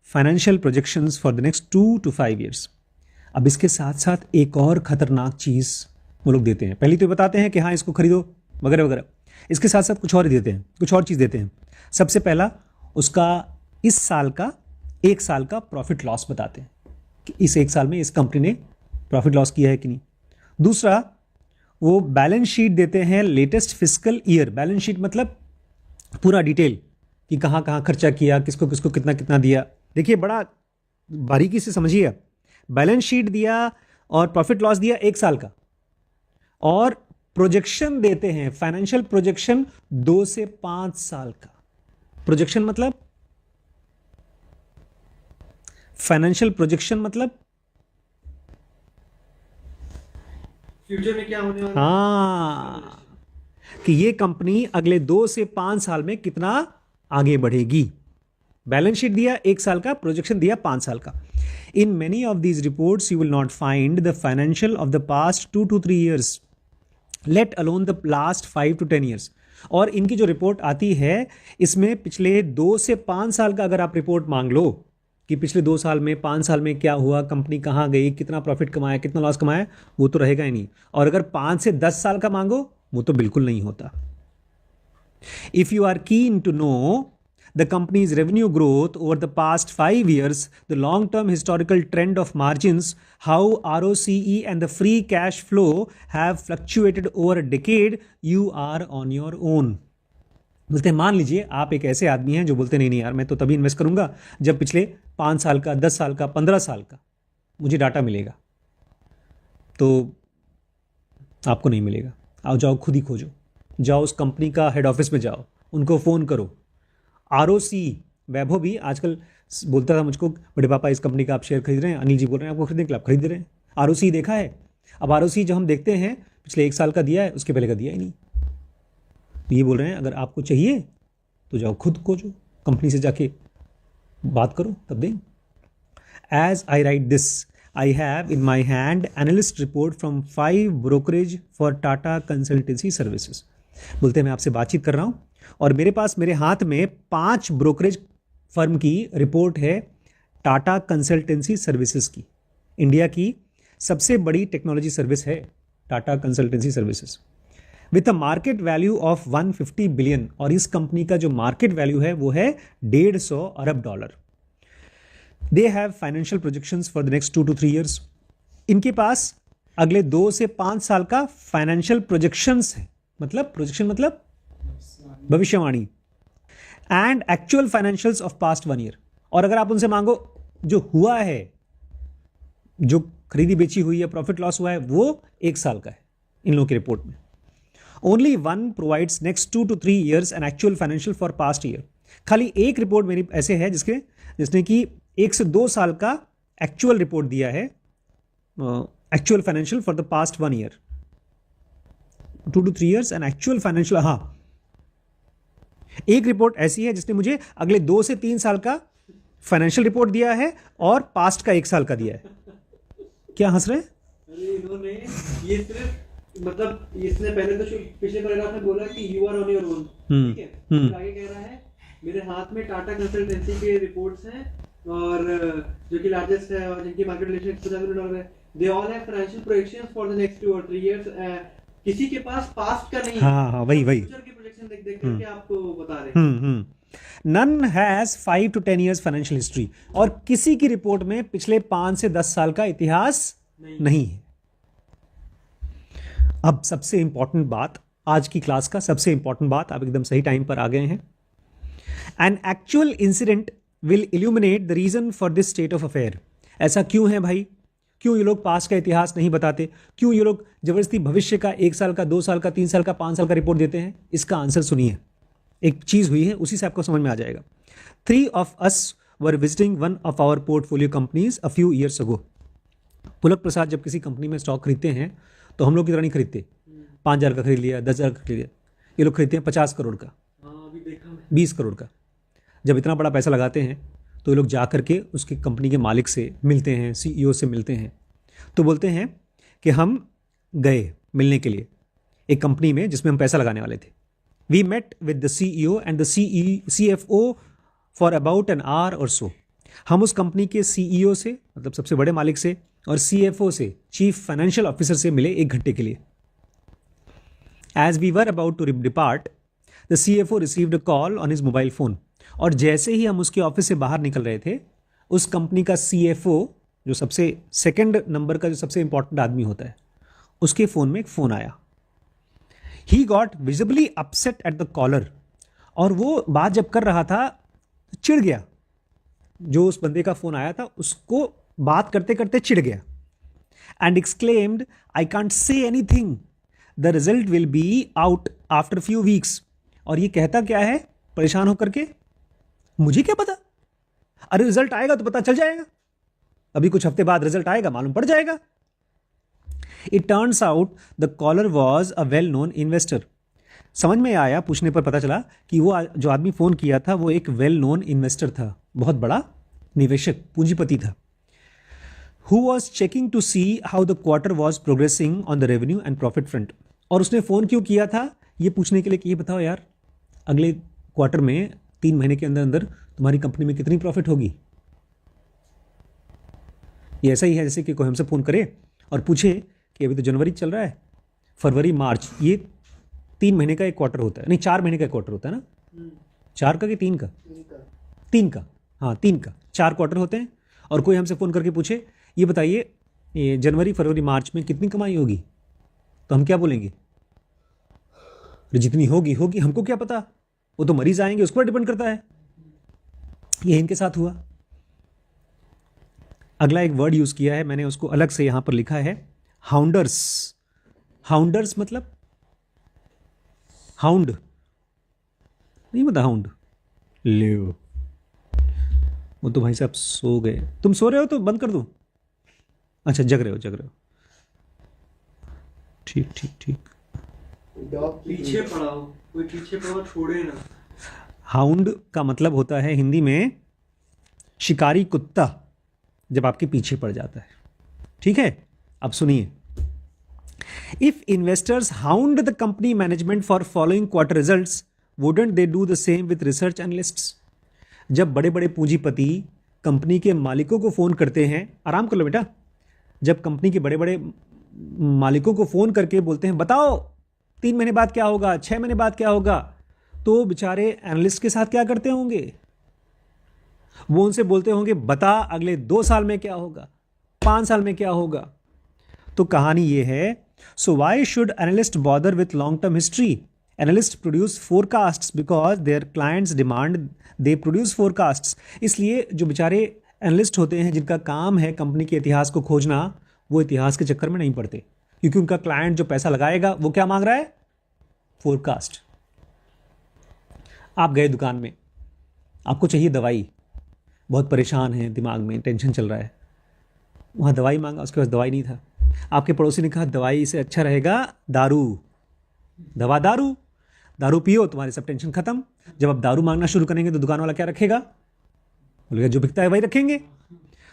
S1: financial projections for the next 2 to 5 years. अब इसके साथ साथ एक और खतरनाक चीज़ वो लोग देते हैं। पहले तो बताते हैं कि हाँ इसको खरीदो वगैरह वगैरह, इसके साथ साथ कुछ और ही देते हैं, कुछ और चीज़ देते हैं। सबसे पहला उसका इस साल का, एक साल का प्रॉफिट लॉस बताते हैं कि इस एक साल में इस कंपनी ने प्रॉफिट लॉस किया है कि नहीं। दूसरा वो बैलेंस शीट देते हैं latest fiscal year. Balance sheet मतलब पूरा डिटेल कि कहाँ कहाँ खर्चा किया, किसको किसको कितना कितना दिया। देखिए बड़ा बारीकी से समझिए, बैलेंस शीट दिया और प्रॉफिट लॉस दिया एक साल का, और प्रोजेक्शन देते हैं, फाइनेंशियल प्रोजेक्शन 2 से 5 साल का। प्रोजेक्शन मतलब, फाइनेंशियल प्रोजेक्शन मतलब
S2: फ्यूचर में क्या होने वाला,
S1: हाँ, कि ये कंपनी अगले 2 से 5 साल में कितना आगे बढ़ेगी। बैलेंस शीट दिया 1 साल का, प्रोजेक्शन दिया 5 साल का। In many of these reports you will not find the financial of the past 2 to 3 years, let alone the last 5 to 10 years। और इनकी जो रिपोर्ट आती है इसमें पिछले 2 से 5 साल का अगर आप रिपोर्ट मांग लो कि पिछले 2 साल में, 5 साल में क्या हुआ, कंपनी कहाँ गई, कितना प्रॉफिट कमाया, कितना लॉस कमाया, वो तो रहेगा ही नहीं। और अगर 5 से 10 साल का मांगो वो तो बिल्कुल नहीं होता। If you are keen to know the company's revenue growth over the past 5 years, the long term historical trend of margins, how ROCE and the free cash flow have fluctuated over a decade, you are on your own. बोलते हैं मान लीजिए आप एक ऐसे आदमी हैं जो बोलते नहीं यार मैं तो तभी इन्वेस्ट करूंगा जब पिछले 5 साल का, 10 साल का, 15 साल का मुझे डाटा मिलेगा। तो आपको नहीं मिलेगा। आओ जाओ खुद ही खोजो, जाओ उस कंपनी का हेड ऑफिस में जाओ, उनको फ़ोन करो। ROC, वैभव भी आजकल बोलता था मुझको, बड़े पापा इस कंपनी का आप शेयर खरीद रहे हैं, अनिल जी बोल रहे हैं आपको खरीदने के लिए, आप खरीद रहे हैं। ROC देखा है? अब ROC जो हम देखते हैं पिछले 1 साल का दिया है, उसके पहले का दिया ही नहीं। तो ये बोल रहे हैं अगर आपको चाहिए तो जाओ खुद खोजो, कंपनी से जाके बात करो तब दें। As I write this I have in my hand analyst report from 5 brokerage for Tata Consultancy Services. बोलते हैं मैं आपसे बातचीत कर रहा हूँ और मेरे पास मेरे हाथ में 5 ब्रोकरेज फर्म की रिपोर्ट है टाटा कंसल्टेंसी सर्विसेज की। इंडिया की सबसे बड़ी टेक्नोलॉजी सर्विस है Tata Consultancy services with a market value of 150 billion. और इस कंपनी का जो मार्केट वैल्यू है वो है 150 अरब dollar. They have financial projections for the next 2 to 3 years। इनके पास अगले 2 से 5 साल का फाइनेंशियल प्रोजेक्शंस है, मतलब प्रोजेक्शन मतलब भविष्यवाणी, and actual financials of past 1 year। और अगर आप उनसे मांगो जो हुआ है, जो खरीदी बेची हुई है, प्रॉफिट लॉस हुआ है, वो 1 साल का है इन लोगों की रिपोर्ट में। Only one provides next 2 to 3 years an actual financial for past year. खाली एक रिपोर्ट मेरी ऐसे है जिसने कि 1 से 2 साल का एक्चुअल रिपोर्ट दिया है, actual financial for the past 1 year, 2 to 3 years an actual financial. हाँ, एक रिपोर्ट ऐसी है जिसने मुझे अगले 2 से 3 साल का फाइनेंशियल रिपोर्ट दिया है और पास्ट का 1 साल का दिया है। क्या हंस रहे हैं?
S2: अरे इन्होंने ये सिर्फ मतलब इसने पहले तो पिछले पैराग्राफ में बोला कि you are on your own, ठीक है, फिर आगे कह रहा है मेरे हाथ में टाटा कंसल्टेंसी के रिपोर्ट्स हैं और जो कि लार्जेस्ट है और जिनकी मार्केट वैल्यूएशन $50 है। They all have financial projections for the next 2 or 3 years। किसी के पास पास्ट का नहीं है।
S1: हाँ, वही
S2: फ्यूचर की प्रोजेक्शन देख करके आपको बता रहे हैं।
S1: None has 5 to 10 years financial history. और किसी की रिपोर्ट में पिछले 5 से 10 साल का इतिहास नहीं है। अब सबसे इंपॉर्टेंट बात, आज की क्लास का सबसे इंपॉर्टेंट बात, आप एकदम सही टाइम पर आ गए हैं। An actual incident will illuminate the reason for this state of affair. ऐसा क्यों है भाई? क्यों ये लोग पास्ट का इतिहास नहीं बताते? क्यों ये लोग जबरदस्ती भविष्य का 1 साल का, 2 साल का, 3 साल का, 5 साल का रिपोर्ट देते हैं? इसका आंसर सुनिए। एक चीज हुई है, उसी से आपको समझ में आ जाएगा। 3 of us were visiting one of our portfolio companies a few years ago। पुलक प्रसाद जब किसी कंपनी में स्टॉक खरीदते हैं तो हम लोग की तरह नहीं खरीदते 5,000 का खरीद लिया, 10,000 का खरीद लिया। ये लोग खरीदते हैं 50 करोड़ का, 20 करोड़ का। जब इतना बड़ा पैसा लगाते हैं तो ये लोग जा करके उसकी कंपनी के मालिक से मिलते हैं, CEO से मिलते हैं, तो बोलते हैं कि हम गए मिलने के लिए एक कंपनी में जिसमें हम पैसा लगाने वाले थे। We met with the CEO and the CFO for about an hour or so। हम उस कंपनी के CEO से, मतलब सबसे बड़े मालिक से, और CFO से, चीफ फाइनेंशियल ऑफिसर से मिले 1 घंटे के लिए। As we were about to depart, the CFO received a call on his mobile phone। और जैसे ही हम उसके ऑफिस से बाहर निकल रहे थे, उस कंपनी का CFO, जो सबसे सेकंड नंबर का जो सबसे इंपॉर्टेंट आदमी होता है, उसके फ़ोन में एक फ़ोन आया। He got visibly upset at the caller। और वो बात जब कर रहा था चिढ़ गया। जो उस बंदे का फोन आया था उसको बात करते करते चिढ़ गया। And exclaimed, I can't say anything, the result will be out after few weeks। और ये कहता क्या है परेशान होकर के? मुझे क्या पता, अरे रिजल्ट आएगा तो पता चल जाएगा, अभी कुछ हफ्ते बाद रिजल्ट आएगा, मालूम पड़ जाएगा। It turns out the caller was a well-known investor। समझ में आया, पूछने पर पता चला कि वो जो आदमी फ़ोन किया था वो एक वेल नोन इन्वेस्टर था, बहुत बड़ा निवेशक, पूंजीपति था। Who was checking to see how the quarter was progressing on the revenue and profit front। और उसने फ़ोन क्यों किया था? ये पूछने के लिए कि ये बताओ यार, अगले क्वार्टर में 3 महीने के अंदर अंदर तुम्हारी कंपनी में कितनी प्रॉफिट होगी। ये ऐसा ही है जैसे कि कोई हमसे फ़ोन करे और पूछे कि अभी तो जनवरी चल रहा है, फरवरी मार्च, ये 3 महीने का एक क्वार्टर होता है, नहीं 4 महीने का एक क्वार्टर होता है ना, 4 का कि 3 का? 3 का, हाँ 3 का, 4 क्वार्टर होते हैं। और कोई हमसे फ़ोन करके पूछे ये बताइए ये जनवरी फरवरी मार्च में कितनी कमाई होगी, तो हम क्या बोलेंगे? जितनी होगी होगी, हमको क्या पता, वो तो मरीज आएंगे, उस पर डिपेंड करता है। ये इनके साथ हुआ। अगला एक वर्ड यूज़ किया है मैंने, उसको अलग से यहाँ पर लिखा है, हाउंडर्स। हाउंडर्स मतलब हाउंड नहीं पता, हाउंड ले, वो तो भाई साहब सो गए। तुम सो रहे हो तो बंद कर दो। अच्छा जग रहे हो। ठीक।
S2: पीछे पड़ा हो। कोई पीछे पाँव छोड़े ना।
S1: हाउंड का मतलब होता है हिंदी में शिकारी कुत्ता, जब आपके पीछे पड़ जाता है। ठीक है, अब सुनिए। If investors hound the company management for following quarter results, wouldn't they do the same with research analysts? जब बड़े बड़े पूंजीपति कंपनी के मालिकों को फोन करते हैं, आराम कर लो बेटा, जब कंपनी के बड़े बड़े मालिकों को फोन करके बोलते हैं बताओ 3 महीने बाद क्या होगा, 6 महीने बाद क्या होगा, तो बेचारे एनालिस्ट के साथ क्या करते होंगे? वो उनसे बोलते होंगे बता अगले 2 साल में क्या होगा, 5 साल में क्या होगा। तो कहानी ये है, so why should analyst bother with long term history? Analyst produce forecasts because their clients demand they produce forecasts. इसलिए जो बेचारे एनालिस्ट होते हैं, जिनका काम है कंपनी के इतिहास को खोजना, वो इतिहास के चक्कर में नहीं पड़ते, क्योंकि उनका क्लाइंट जो पैसा लगाएगा वो क्या मांग रहा है? फोरकास्ट। आप गए दुकान में, आपको चाहिए दवाई, बहुत परेशान है, दिमाग में टेंशन चल रहा है, वहाँ दवाई मांगा, उसके पास दवाई नहीं था। आपके पड़ोसी ने कहा दवाई से अच्छा रहेगा दारू, दवा दारू, दारू पियो तुम्हारी सब टेंशन खत्म। जब आप दारू मांगना शुरू करेंगे तो दुकान वाला क्या रखेगा? बोलेगा जो बिकता है वही रखेंगे।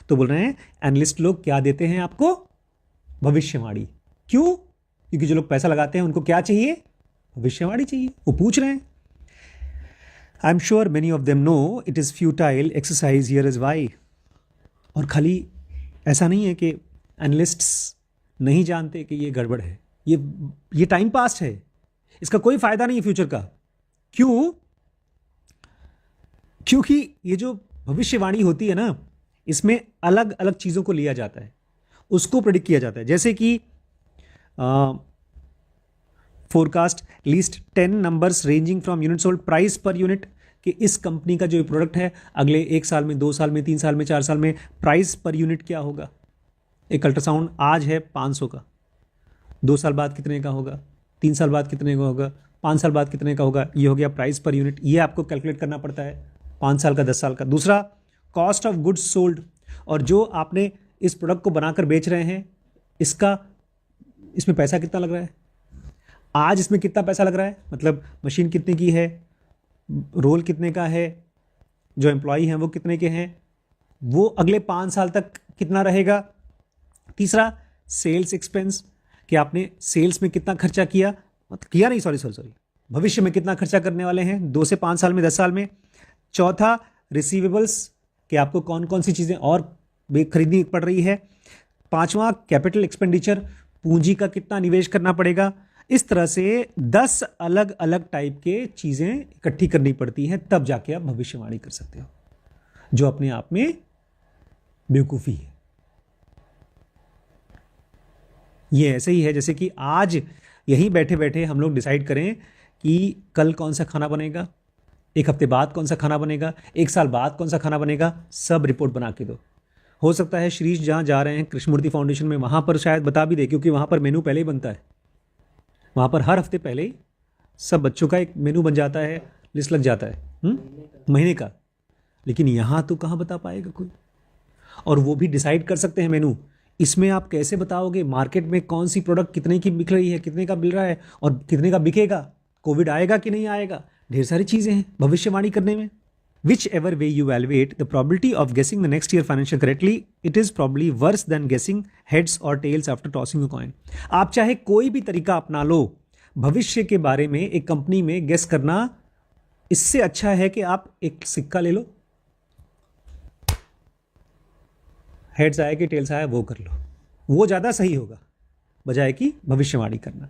S1: तो बोल रहे हैं एनालिस्ट लोग क्या देते हैं आपको? भविष्यवाणी। क्यों? क्योंकि जो लोग पैसा लगाते हैं उनको क्या चाहिए? भविष्यवाणी चाहिए। वो पूछ रहे हैं। I am sure many of them know it is futile exercise, here is why. और खाली ऐसा नहीं है कि एनालिस्ट्स नहीं जानते कि ये गड़बड़ है, ये टाइम पास है, इसका कोई फायदा नहीं है फ्यूचर का। क्यों? क्योंकि ये जो भविष्यवाणी होती है ना, इसमें अलग अलग चीजों को लिया जाता है, उसको प्रेडिक्ट किया जाता है। जैसे कि forecast least 10 numbers ranging from unit sold price per unit, कि इस कंपनी का जो प्रोडक्ट है अगले 1 साल में, 2 साल में, 3 साल में, 4 साल में प्राइस पर यूनिट क्या होगा। एक अल्ट्रासाउंड आज है 500 का, 2 साल बाद कितने का होगा, 3 साल बाद कितने का होगा, 5 साल बाद कितने का होगा। ये हो गया प्राइस पर यूनिट, ये आपको कैलकुलेट करना पड़ता है 5 साल का, 10 साल का। दूसरा कॉस्ट ऑफ गुड्स सोल्ड, और जो आपने इस प्रोडक्ट को बनाकर बेच रहे हैं, इसमें पैसा कितना लग रहा है, आज इसमें कितना पैसा लग रहा है, मतलब मशीन कितने की है, रोल कितने का है, जो एम्प्लॉई हैं वो कितने के हैं, वो अगले 5 साल तक कितना रहेगा। तीसरा सेल्स एक्सपेंस, कि आपने सेल्स में कितना खर्चा किया, सॉरी भविष्य में कितना खर्चा करने वाले हैं 2 से 5 साल में, 10 साल में। चौथा रिसीवेबल्स, कि आपको कौन कौन सी चीज़ें और खरीदनी पड़ रही है। 5वां कैपिटल एक्सपेंडिचर, पूंजी का कितना निवेश करना पड़ेगा। इस तरह से 10 अलग अलग टाइप के चीज़ें इकट्ठी करनी पड़ती हैं, तब जाके आप भविष्यवाणी कर सकते हो, जो अपने आप में बेवकूफ़ी है। ये ऐसे ही है जैसे कि आज यहीं बैठे बैठे हम लोग डिसाइड करें कि कल कौन सा खाना बनेगा, 1 हफ्ते बाद कौन सा खाना बनेगा, 1 साल बाद कौन सा खाना बनेगा, सब रिपोर्ट बना के दो। हो सकता है श्रीश जहाँ जा रहे हैं कृष्णमूर्ति फाउंडेशन में, वहाँ पर शायद बता भी दे, क्योंकि वहाँ पर मेनू पहले ही बनता है, वहाँ पर हर हफ्ते पहले ही सब बच्चों का एक मेनू बन जाता है, लिस्ट लग जाता है महीने का। लेकिन यहाँ तो कहाँ बता पाएगा कोई, और वो भी डिसाइड कर सकते हैं मेनू। इसमें आप कैसे बताओगे मार्केट में कौन सी प्रोडक्ट कितने की बिक रही है, कितने का मिल रहा है, और कितने का बिकेगा, कोविड आएगा कि नहीं आएगा, ढेर सारी चीज़ें हैं भविष्यवाणी करने में। Which ever way you evaluate the probability of guessing the next year financial correctly, it is probably worse than guessing heads or tails after tossing a coin. आप चाहे कोई भी तरीका अपना लो, भविष्य के बारे में एक कंपनी में गेस करना, इससे अच्छा है कि आप एक सिक्का ले लो, हेड्स आया कि टेल्स आया वो कर लो, वो ज़्यादा सही होगा बजाय कि भविष्यवाणी करना।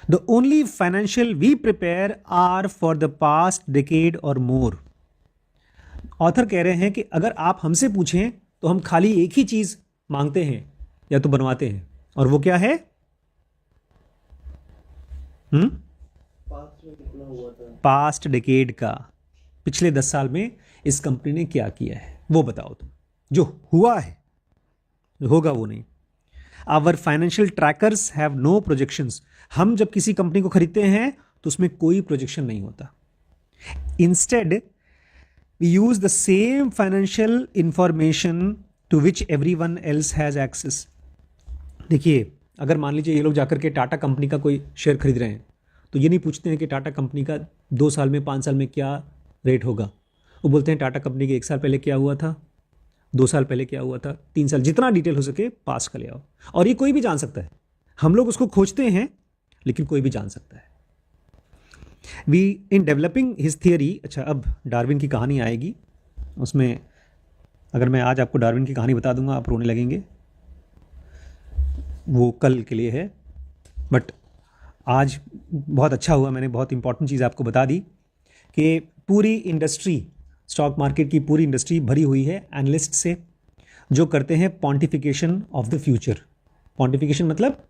S1: The only financial we prepare are for the past decade or more. Author कह रहे हैं कि अगर आप हमसे पूछें तो हम खाली एक ही चीज मांगते हैं या तो बनवाते हैं, और वो क्या है? पास्ट डेकेड का, पिछले 10 साल में इस कंपनी ने क्या किया है वो बताओ तुम। जो हुआ है, होगा वो नहीं। Our financial trackers have no projections. हम जब किसी कंपनी को खरीदते हैं तो उसमें कोई प्रोजेक्शन नहीं होता। Instead we use the same financial information to which everyone else has access. देखिए, अगर मान लीजिए ये लोग जाकर के टाटा कंपनी का कोई शेयर खरीद रहे हैं, तो ये नहीं पूछते हैं कि टाटा कंपनी का 2 साल में 5 साल में क्या रेट होगा। वो बोलते हैं टाटा कंपनी के 1 साल पहले क्या हुआ था, 2 साल पहले क्या हुआ था, 3 साल, जितना डिटेल हो सके पास कर ले आओ। और ये कोई भी जान सकता है, हम लोग उसको खोजते हैं लेकिन कोई भी जान सकता है। We in developing his theory. अच्छा, अब डार्विन की कहानी आएगी, उसमें अगर मैं आज आपको डार्विन की कहानी बता दूंगा आप रोने लगेंगे, वो कल के लिए है। बट आज बहुत अच्छा हुआ, मैंने बहुत इंपॉर्टेंट चीज़ आपको बता दी कि पूरी इंडस्ट्री, स्टॉक मार्केट की पूरी इंडस्ट्री भरी हुई है एनालिस्ट से जो करते हैं पॉन्टिफिकेशन ऑफ द फ्यूचर। पॉन्टिफिकेशन मतलब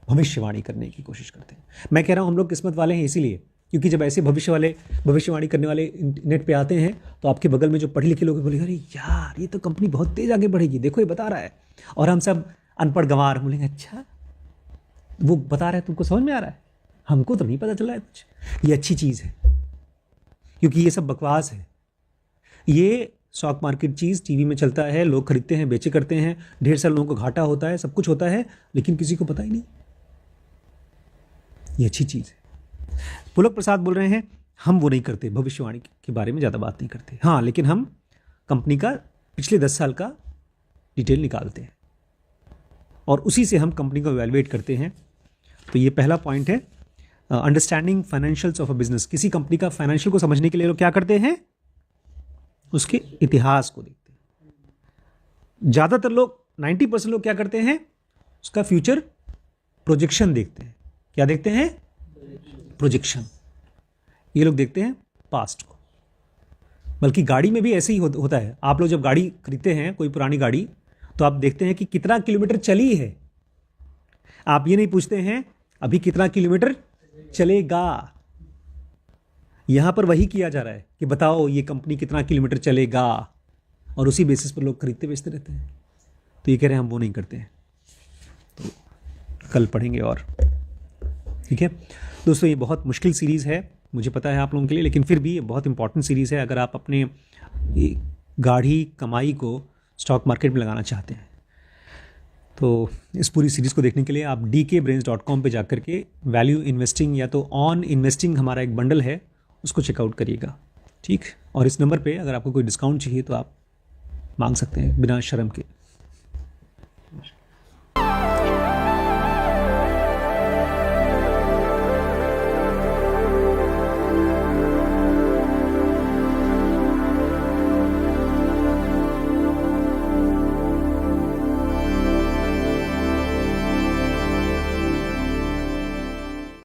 S1: भविष्यवाणी करने की कोशिश करते हैं। मैं कह रहा हूँ हम लोग किस्मत वाले हैं इसीलिए, क्योंकि जब ऐसे भविष्यवाणी करने वाले नेट पे आते हैं तो आपके बगल में जो पढ़े लिखे लोग बोलेंगे अरे यार ये तो कंपनी बहुत तेज आगे बढ़ेगी, देखो ये बता रहा है। और हम सब अनपढ़ गंवार बोलेंगे अच्छा वो बता रहा है, तुमको समझ में आ रहा है, हमको तो नहीं पता चला है कुछ। ये अच्छी चीज़ है क्योंकि ये सब बकवास है। ये स्टॉक मार्केट चीज़ टीवी में चलता है, लोग खरीदते हैं, बेचे करते हैं, ढेर सारे लोगों को घाटा होता है, सब कुछ होता है, लेकिन किसी को पता ही नहीं। ये अच्छी चीज़ है। पुलक प्रसाद बोल रहे हैं हम वो नहीं करते, भविष्यवाणी के बारे में ज़्यादा बात नहीं करते। हाँ, लेकिन हम कंपनी का पिछले 10 साल का डिटेल निकालते हैं और उसी से हम कंपनी को इवैल्यूएट करते हैं। तो ये पहला पॉइंट है, understanding financials of a business. किसी कंपनी का फाइनेंशियल को समझने के लिए लोग क्या करते हैं, उसके इतिहास को देखते हैं। ज़्यादातर लोग 90% लोग क्या करते हैं, उसका फ्यूचर प्रोजेक्शन देखते हैं। क्या देखते हैं, प्रोजेक्शन। ये लोग देखते हैं पास्ट को। बल्कि गाड़ी में भी ऐसे ही होता है। आप लोग जब गाड़ी खरीदते हैं, कोई पुरानी गाड़ी, तो आप देखते हैं कि कितना किलोमीटर चली है। आप ये नहीं पूछते हैं अभी कितना किलोमीटर चलेगा। यहां पर वही किया जा रहा है कि बताओ ये कंपनी कितना किलोमीटर चलेगा, और उसी बेसिस पर लोग खरीदते बेचते रहते हैं। तो ये कह रहे हैं हम वो नहीं करते हैं। तो कल पढ़ेंगे और ठीक है दोस्तों। ये बहुत मुश्किल सीरीज़ है, मुझे पता है आप लोगों के लिए, लेकिन फिर भी ये बहुत इंपॉर्टेंट सीरीज़ है अगर आप अपने गाढ़ी कमाई को स्टॉक मार्केट में लगाना चाहते हैं। तो इस पूरी सीरीज़ को देखने के लिए आप dkbrains.com पे जाकर के वैल्यू इन्वेस्टिंग या तो ऑन इन्वेस्टिंग हमारा एक बंडल है उसको चेकआउट करिएगा, ठीक। और इस नंबर पे अगर आपको कोई डिस्काउंट चाहिए तो आप मांग सकते हैं बिना शर्म के।